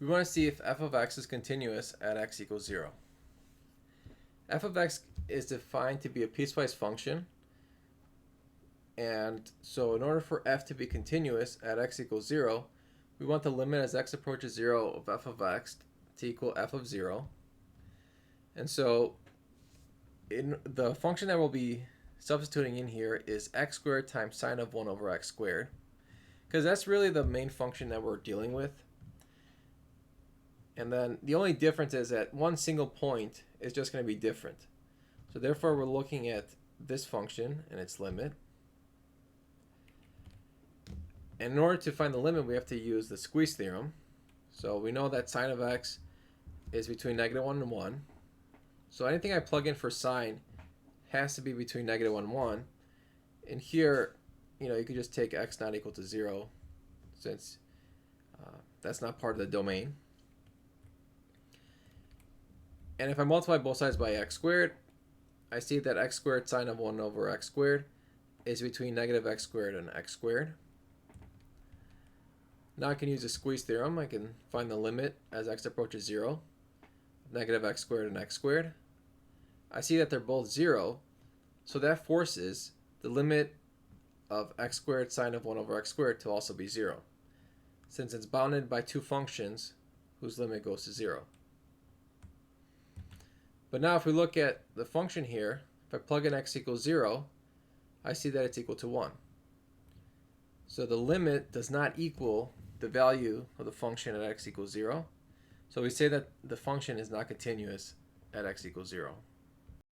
we want to see if f of x is continuous at x equals 0. F of x is defined to be a piecewise function, and so in order for f to be continuous at x equals 0, we want the limit as x approaches 0 of f of x to equal f of 0. And so in the function that we'll be substituting in here is x squared times sine of 1 over x squared, because that's really the main function that we're dealing with. And then the only difference is that one single point is just going to be different. So therefore we're looking at this function and its limit. And in order to find the limit, we have to use the Squeeze Theorem. So we know that sine of x is between -1 and 1. So anything I plug in for sine has to be between -1 and 1. And here, you could just take x not equal to 0, since that's not part of the domain. And if I multiply both sides by x squared, I see that x squared sine of 1 over x squared is between -x squared and x squared. Now I can use the Squeeze Theorem. I can find the limit as x approaches 0 of -x squared and x squared. I see that they're both 0, so that forces the limit of x squared sine of 1 over x squared to also be 0, since it's bounded by two functions whose limit goes to 0. But now if we look at the function here, if I plug in x equals 0, I see that it's equal to 1. So the limit does not equal the value of the function at x equals 0. So we say that the function is not continuous at x equals 0.